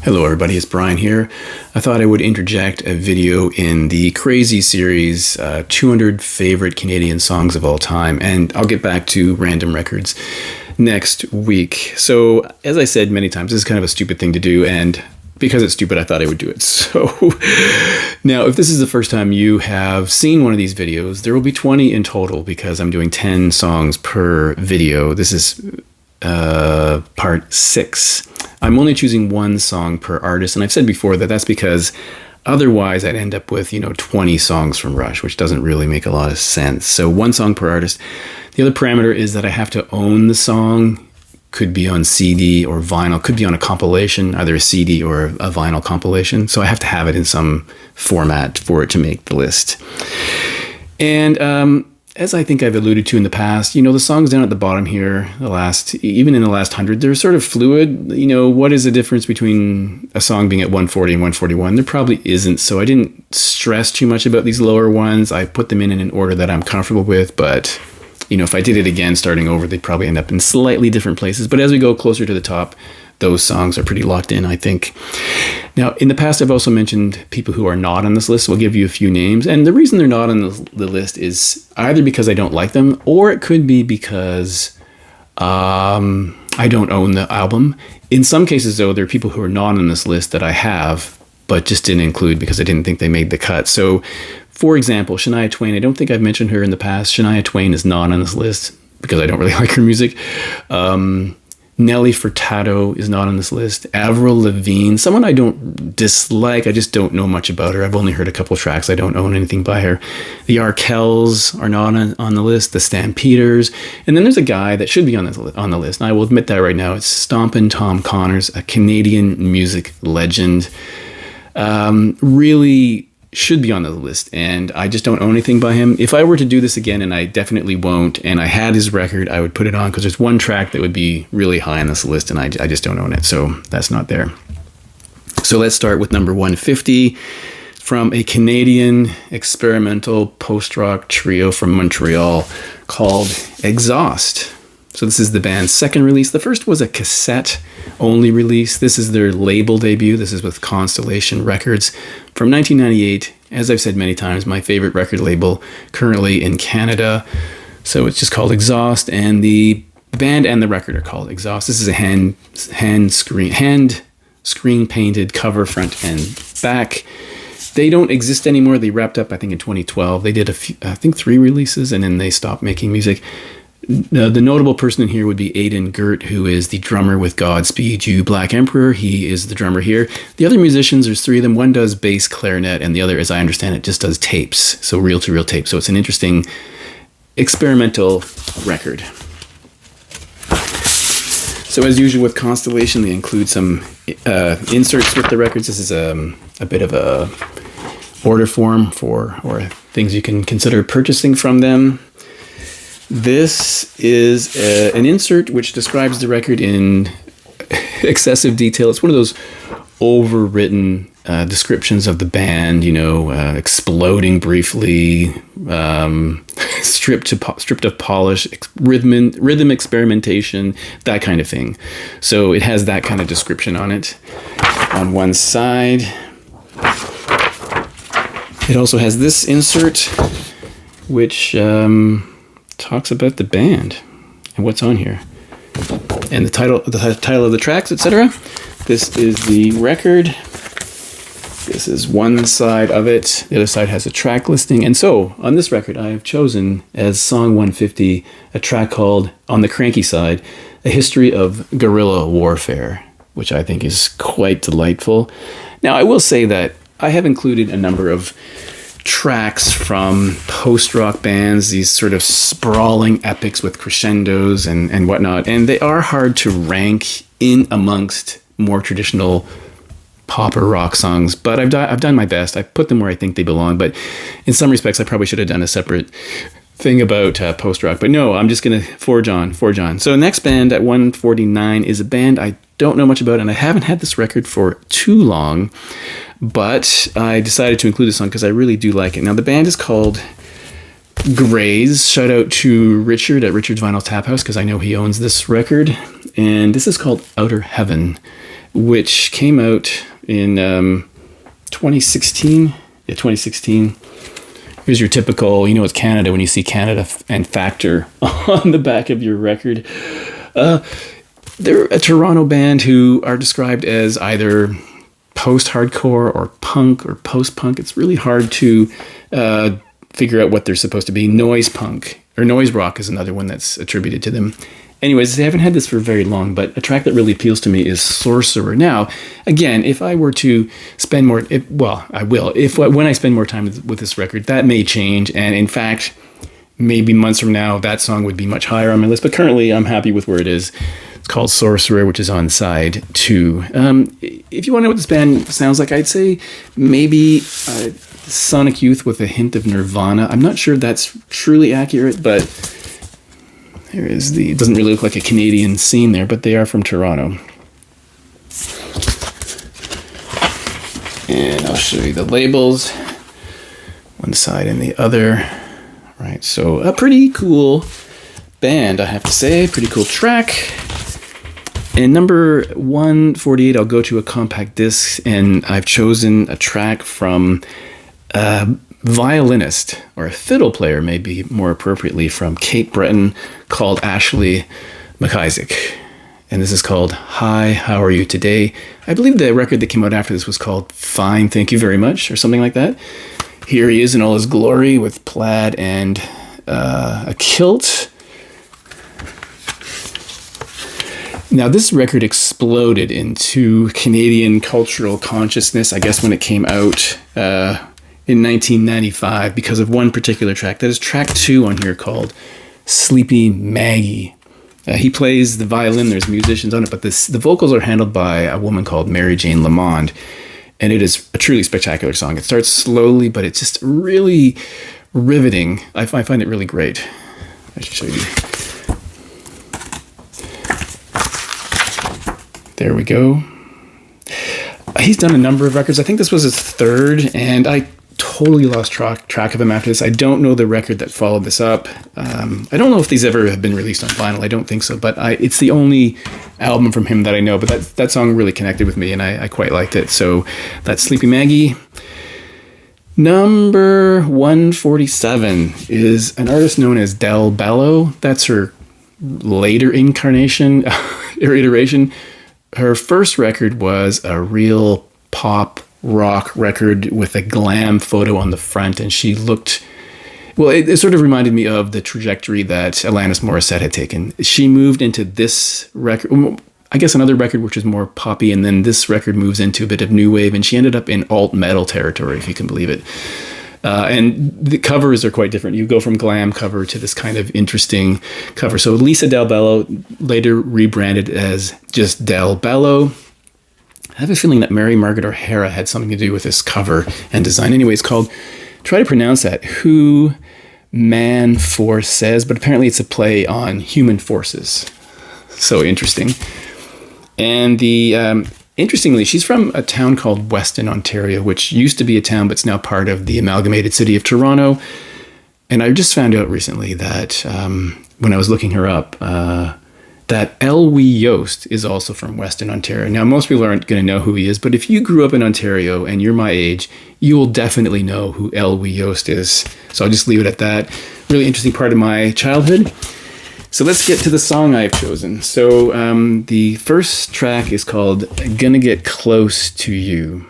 Hello everybody, it's Brian here. I thought I would interject a video in the Crazy series, 200 favorite Canadian songs of all time, and I'll get back to random records next week. So, as I said many times, this is kind of a stupid thing to do, and because it's stupid, I thought I would do it. So, now if this is the first time you have seen one of these videos, there will be 20 in total because I'm doing 10 songs per video. This is part 6. I'm only choosing one song per artist, and I've said before that that's because otherwise I'd end up with 20 songs from Rush, which doesn't really make a lot of sense. So one song per artist. The other parameter is that I have to own the song. Could be on CD or vinyl, could be on a compilation, either a CD or a vinyl compilation. So I have to have it in some format for it to make the list. And as I think I've alluded to in the past, the songs down at the bottom here, even in the last 100, they're sort of fluid. What is the difference between a song being at 140 and 141? There probably isn't. So I didn't stress too much about these lower ones. I put them in an order that I'm comfortable with. But, if I did it again, starting over, they'd probably end up in slightly different places. But as we go closer to the top, those songs are pretty locked in, I think. Now, in the past, I've also mentioned people who are not on this list. So I'll give you a few names. And the reason they're not on the list is either because I don't like them, or it could be because I don't own the album. In some cases, though, there are people who are not on this list that I have, but just didn't include because I didn't think they made the cut. So, for example, Shania Twain, I don't think I've mentioned her in the past. Shania Twain is not on this list because I don't really like her music. Nelly Furtado is not on this list. Avril Lavigne, someone I don't dislike. I just don't know much about her. I've only heard a couple tracks. I don't own anything by her. The Arkells are not on the list. The Stampeders. And then there's a guy that should be on the list. And I will admit that right now. It's Stompin' Tom Connors, a Canadian music legend. Really should be on the list, and I just don't own anything by him. If I were to do this again, and I definitely won't, and I had his record, I would put it on because there's one track that would be really high on this list, and I just don't own it, so that's not there. So let's start with number 150 from a Canadian experimental post-rock trio from Montreal called Exhaust. So this is the band's second release. The first was a cassette-only release. This is their label debut. This is with Constellation Records from 1998. As I've said many times, my favorite record label currently in Canada. So it's just called Exhaust, and the band and the record are called Exhaust. This is a hand screen painted cover, front and back. They don't exist anymore. They wrapped up, I think, in 2012. They did 3 releases, and then they stopped making music. The notable person in here would be Aidan Gert, who is the drummer with Godspeed You Black Emperor. He is the drummer here. The other musicians, there's 3 of them. One does bass clarinet, and the other, as I understand it, just does tapes. So reel-to-reel tapes. So it's an interesting experimental record. So as usual with Constellation, they include some inserts with the records. This is a bit of a order form or things you can consider purchasing from them. This is an insert which describes the record in excessive detail. It's one of those overwritten descriptions of the band, exploding briefly, stripped of polish, rhythm experimentation, that kind of thing. So it has that kind of description on it. On one side, it also has this insert, which talks about the band and what's on here and the title of the tracks, etc. This is the record. This is one side of it. The other side has a track listing. And so on this record, I have chosen as song 150 a track called, on the cranky side, A History of Guerrilla Warfare, which I think is quite delightful. Now, I will say that I have included a number of tracks from post-rock bands, these sort of sprawling epics with crescendos and whatnot, and they are hard to rank in amongst more traditional pop or rock songs, but I've done my best. I put them where I think they belong, but in some respects I probably should have done a separate thing about post-rock, but no, I'm just gonna forge on. So next band at 149 is a band I don't know much about, and I haven't had this record for too long, but I decided to include this song because I really do like it. Now, the band is called Grays. Shout out to Richard at Richard's Vinyl Tap House because I know he owns this record. And this is called Outer Heaven. which came out in 2016. Yeah, 2016. Here's your typical, it's Canada when you see Canada and Factor on the back of your record. They're a Toronto band who are described as either post-hardcore or punk or post-punk. It's really hard to figure out what they're supposed to be. Noise punk or noise rock is another one that's attributed to them. Anyways, they haven't had this for very long, but a track that really appeals to me is Sorcerer. Now, again, if I were to spend more, I will. When I spend more time with this record, that may change. And in fact, maybe months from now, that song would be much higher on my list. But currently, I'm happy with where it is. It's called Sorcerer, which is on side 2. If you want to know what this band sounds like, I'd say maybe Sonic Youth with a hint of Nirvana. I'm not sure that's truly accurate, but it doesn't really look like a Canadian scene there, but they are from Toronto. And I'll show you the labels, one side and the other. Right, so a pretty cool band, I have to say, pretty cool track. And number 148, I'll go to a compact disc, and I've chosen a track from a violinist, or a fiddle player, maybe more appropriately, from Cape Breton, called Ashley McIsaac. And this is called Hi, How Are You Today? I believe the record that came out after this was called Fine, Thank You Very Much, or something like that. Here he is in all his glory with plaid and a kilt. Now, this record exploded into Canadian cultural consciousness, I guess, when it came out in 1995 because of one particular track. That is track 2 on here called Sleepy Maggie. He plays the violin, there's musicians on it, but the vocals are handled by a woman called Mary Jane Lamond, and it is a truly spectacular song. It starts slowly, but it's just really riveting. I find it really great. I should show you. There we go. He's done a number of records. I think this was his 3rd, and I totally lost track of him after this. I don't know the record that followed this up. I don't know if these ever have been released on vinyl. I don't think so, but it's the only album from him that I know. But that song really connected with me, and I quite liked it. So that's Sleepy Maggie. Number 147 is an artist known as Del Bello. That's her later incarnation or iteration. Her first record was a real pop rock record with a glam photo on the front, and she looked, well, it sort of reminded me of the trajectory that Alanis Morissette had taken. She moved into this record, I guess another record which is more poppy, and then this record moves into a bit of new wave, and she ended up in alt metal territory, if you can believe it. And the covers are quite different. You go from glam cover to this kind of interesting cover. So Lisa Del Bello, later rebranded as just Del Bello. I have a feeling that Mary Margaret O'Hara had something to do with this cover and design. Anyway, it's called, try to pronounce that, Who Man Force Says, but apparently it's a play on human forces. So interesting. And interestingly, she's from a town called Weston, Ontario, which used to be a town, but it's now part of the amalgamated city of Toronto. And I just found out recently that when I was looking her up, that Elwee Yost is also from Weston, Ontario. Now, most people aren't going to know who he is, but if you grew up in Ontario and you're my age, you will definitely know who Elwee Yost is. So I'll just leave it at that. Really interesting part of my childhood. So let's get to the song I've chosen. So the first track is called Gonna Get Close to You.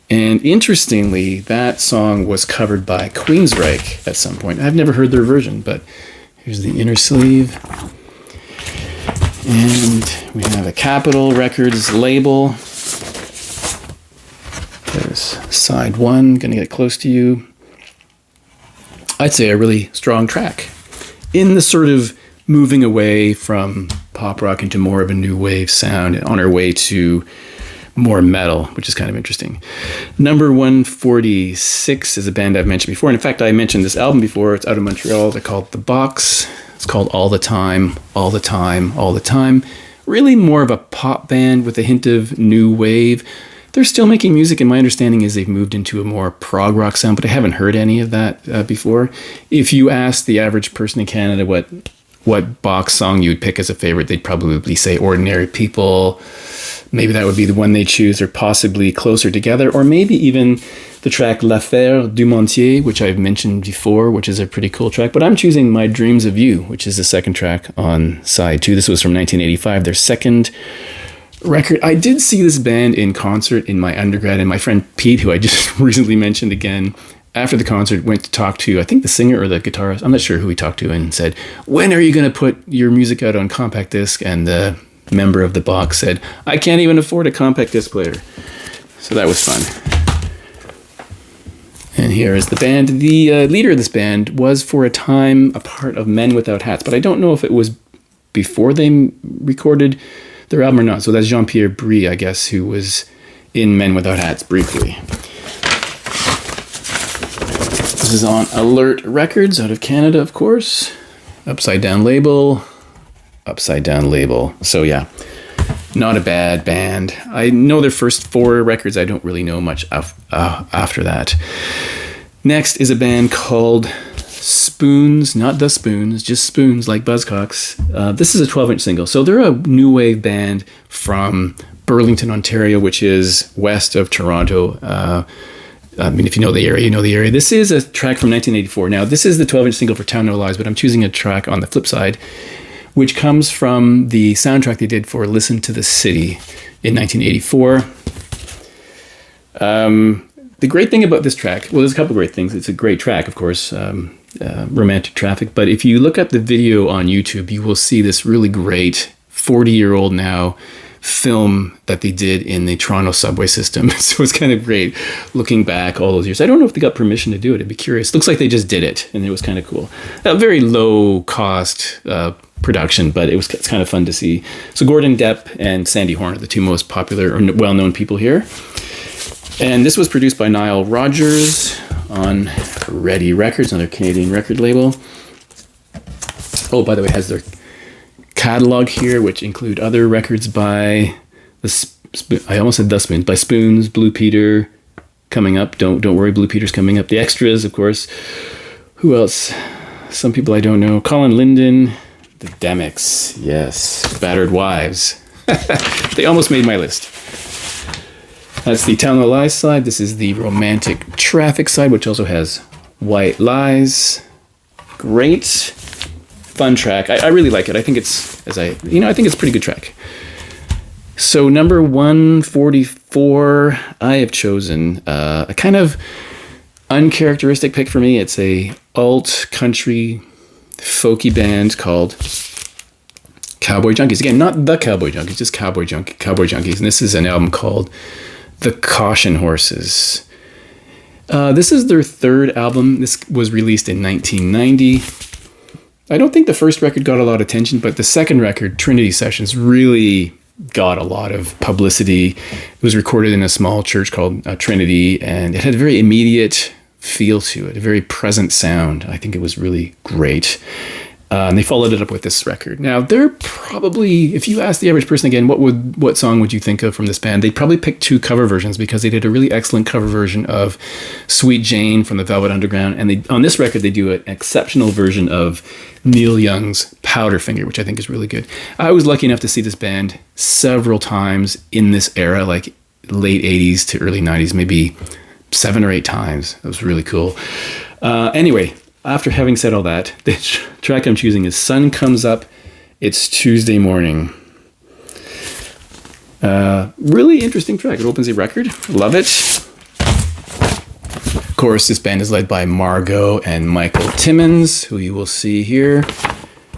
And interestingly, that song was covered by Queensryche at some point. I've never heard their version, but here's the inner sleeve. And we have a Capitol Records label. There's side 1, Gonna Get Close to You. I'd say a really strong track in the sort of moving away from pop rock into more of a new wave sound on our way to more metal, which is kind of interesting. Number 146 is a band I've mentioned before. And in fact, I mentioned this album before. It's out of Montreal. They're called The Box. It's called All the Time, All the Time, All the Time. Really more of a pop band with a hint of new wave. They're still making music, and my understanding is they've moved into a more prog rock sound, but I haven't heard any of that before. If you ask the average person in Canada what what Bach song you would pick as a favorite, they'd probably say Ordinary People. Maybe that would be the one they choose, or possibly Closer Together, or maybe even the track L'Affaire du Montier, which I've mentioned before, which is a pretty cool track. But I'm choosing My Dreams of You, which is the second track on side 2. This was from 1985, their second record. I did see this band in concert in my undergrad, and my friend Pete, who I just recently mentioned again, after the concert went to talk to, I think, the singer or the guitarist, I'm not sure who he talked to, and said, when are you going to put your music out on compact disc? And the member of the Bach said, I can't even afford a compact disc player. So that was fun. And here is the band. The leader of this band was for a time a part of Men Without Hats, but I don't know if it was before they recorded their album or not. So that's Jean-Pierre Brie, I guess, who was in Men Without Hats briefly. This is on Alert Records out of Canada, of course. Upside Down label. Upside Down label. So yeah, not a bad band. I know their first 4 records. I don't really know much after that. Next is a band called Spoons, not the Spoons, just Spoons like Buzzcocks. This is a 12-inch single. So they're a new wave band from Burlington, Ontario, which is west of Toronto. I mean, if you know the area, you know the area. This is a track from 1984. Now, this is the 12-inch single for Town No Lies, but I'm choosing a track on the flip side, which comes from the soundtrack they did for Listen to the City in 1984. The great thing about this track, well, there's a couple great things. It's a great track, of course, Romantic Traffic. But if you look up the video on YouTube, you will see this really great 40-year-old now film that they did in the Toronto subway system. So it's kind of great looking back all those years. I don't know if they got permission to do it. I'd be curious. Looks like they just did it, and it was kind of cool. A very low cost production, but it's kind of fun to see. So Gordon Depp and Sandy Horn are the two most popular or well-known people here. And this was produced by Nile Rodgers on Ready Records, another Canadian record label. Oh, by the way, it has their catalog here, which include other records by I almost said the Spoons, by Spoons, Blue Peter coming up. Don't worry, Blue Peter's coming up. The Extras, of course. Who else? Some people I don't know. Colin Linden, the Demics, yes, Battered Wives. They almost made my list. That's the Town No Lies side. This is the Romantic Traffic side, which also has White Lies. Great, fun track. I really like it. I think it's I think it's a pretty good track. So number 144, I have chosen a kind of uncharacteristic pick for me. It's a alt country folky band called Cowboy Junkies. Again, not the Cowboy Junkies, just Cowboy Junkies. And this is an album called The Caution Horses. This is their third album. This was released in 1990. I don't think the first record got a lot of attention, but the second record, Trinity Sessions, really got a lot of publicity. It was recorded in a small church called Trinity, and it had a very immediate feel to it, a very present sound. I think it was really great. And they followed it up with this record. Now, they're probably, if you ask the average person again, what song would you think of from this band? They'd probably pick 2 cover versions, because they did a really excellent cover version of Sweet Jane from the Velvet Underground. And on this record, they do an exceptional version of Neil Young's Powderfinger, which I think is really good. I was lucky enough to see this band several times in this era, like late 80s to early 90s, maybe 7 or 8 times. It was really cool. Anyway, after having said all that, the track I'm choosing is Sun Comes Up, It's Tuesday Morning. Really interesting track. It opens a record. Love it. Of course, this band is led by Margot and Michael Timmins, who you will see here,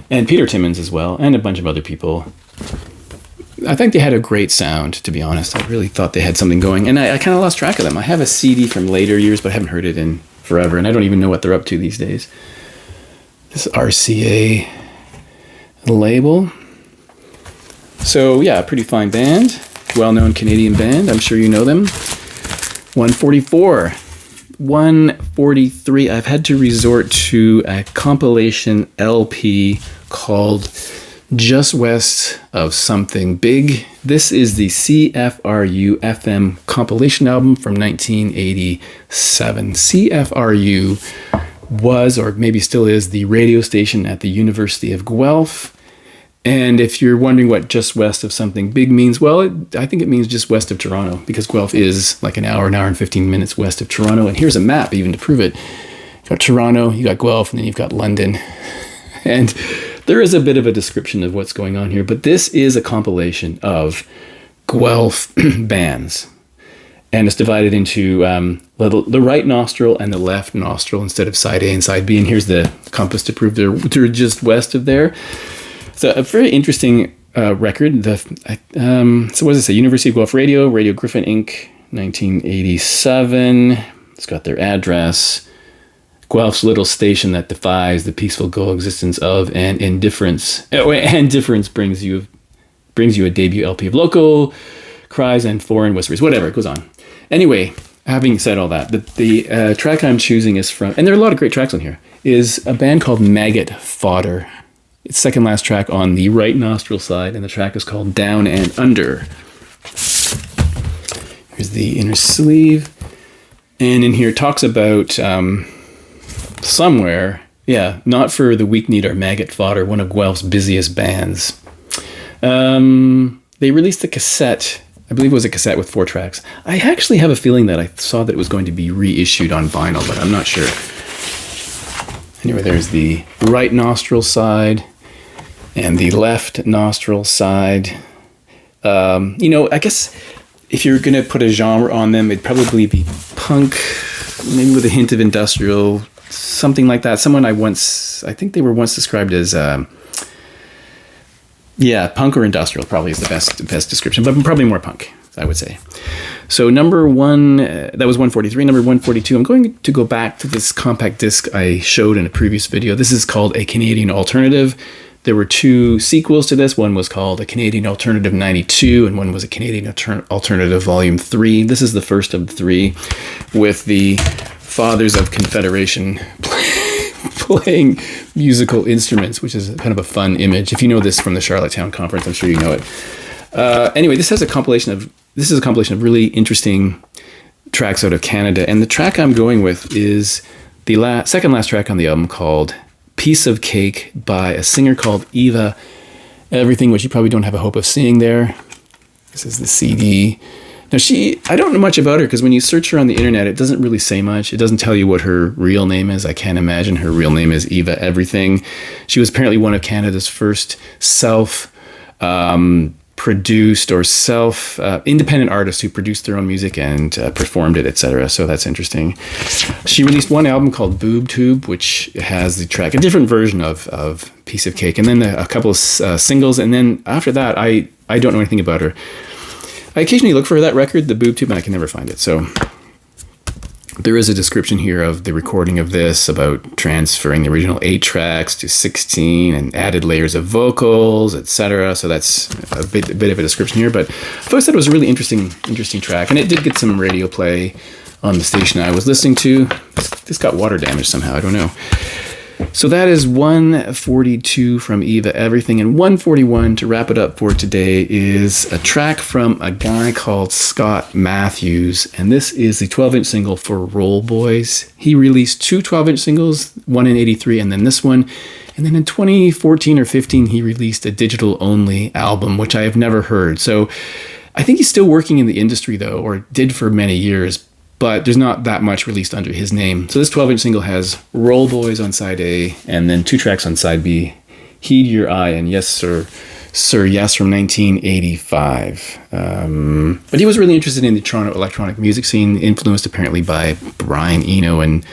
and Peter Timmins as well, and a bunch of other people. I think they had a great sound, to be honest. I really thought they had something going, and I kind of lost track of them. I have a CD from later years, but I haven't heard it in forever, and I don't even know what they're up to these days. This RCA label. So yeah, pretty fine band, well-known Canadian band. I'm sure you know them. 144, 143. I've had to resort to a compilation LP called Just West of Something Big. This is the CFRU FM compilation album from 1987. CFRU was, or maybe still is, the radio station at the University of Guelph. And if you're wondering what just west of something big means, well, I think it means just west of Toronto, because Guelph is like an hour and 15 minutes west of Toronto. And here's a map even to prove it. You've got Toronto, you got Guelph, and then you've got London. And there is a bit of a description of what's going on here, but this is a compilation of Guelph bands. And it's divided into the right nostril and the left nostril instead of side A and side B. And here's the compass to prove they're just west of there. So a very interesting record. So what does it say? University of Guelph Radio, Radio Griffin Inc., 1987. It's got their address. Guelph's little station that defies the peaceful coexistence of and indifference. And difference brings you a debut LP of local cries and foreign whispers. Whatever, it goes on. Anyway, having said all that, the track I'm choosing is from, and there are a lot of great tracks on here, is a band called Maggot Fodder. It's second last track on the right nostril side, and the track is called Down and Under. Here's the inner sleeve. And in here it talks about somewhere, Not for the Weak-Kneed or Maggot Fodder, one of Guelph's busiest bands. They released a cassette, I believe it was a cassette with 4 tracks. I actually have a feeling that I saw that it was going to be reissued on vinyl, but I'm not sure. Anyway, there's the right nostril side and the left nostril side. I guess if you're going to put a genre on them, it'd probably be punk, maybe with a hint of industrial, something like that. I think they were once described as, punk or industrial probably is the best description, but probably more punk, I would say. So number 1, that was 143. Number 142, I'm going to go back to this compact disc I showed in a previous video. This is called A Canadian Alternative. There were 2 sequels to this. One was called A Canadian Alternative 92, and one was A Canadian Alternative Volume 3. This is the first of the 3, with the Fathers of Confederation playing musical instruments, which is kind of a fun image. If you know this from the Charlottetown Conference, I'm sure you know it. Anyway, this is a compilation of really interesting tracks out of Canada, and the track I'm going with is the second last track on the album, called Piece of Cake, by a singer called Eva Everything, which you probably don't have a hope of seeing there. This is the CD. Now I don't know much about her, because when you search her on the internet, it doesn't really say much. It doesn't tell you what her real name is. I can't imagine her real name is Eva Everything. She was apparently one of Canada's first self-produced or independent artists who produced their own music and performed it, etc. So that's interesting. She released one album called Boob Tube, which has the track, a different version of Piece of Cake, and then a couple of singles. And then after that, I don't know anything about her. I occasionally look for that record, the Boob Tube, and I can never find it. So there is a description here of the recording of this, about transferring the original 8 tracks to 16 and added layers of vocals, etc. So that's a bit of a description here. But I always thought it was a really interesting track, and it did get some radio play on the station I was listening to. This got water damage somehow, I don't know. So that is 142 from Eva Everything, and 141, to wrap it up for today, is a track from a guy called Scott Matthews, and this is the 12-inch single for Roll Boys. He released 2 12-inch singles, one in 83 and then this one, and then in 2014 or 15 he released a digital-only album, which I have never heard. So I think he's still working in the industry, though, or did for many years, but there's not that much released under his name. So this 12-inch single has Roll Boys on side A, and then 2 tracks on side B, Heed Your Eye and Yes Sir, Sir Yes from 1985. But he was really interested in the Toronto electronic music scene, influenced apparently by Brian Eno and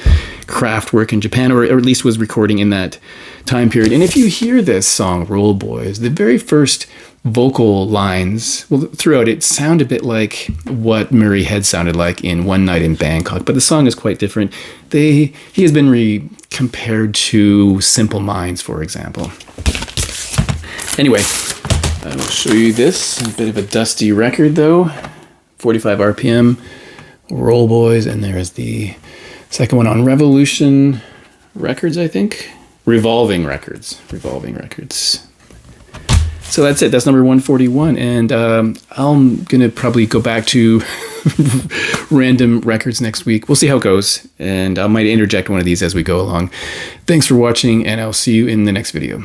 Kraftwerk in Japan, or at least was recording in that time period. And if you hear this song, Roll Boys, the very first vocal lines, well, throughout it sound a bit like what Murray Head sounded like in One Night in Bangkok, but the song is quite different. He has been compared to Simple Minds, for example. Anyway, I will show you this. A bit of a dusty record, though. 45 RPM, Roll Boys, and there's the second one on Revolution Records, I think. Revolving Records. So that's it. That's number 141. And I'm going to probably go back to random records next week. We'll see how it goes, and I might interject one of these as we go along. Thanks for watching, and I'll see you in the next video.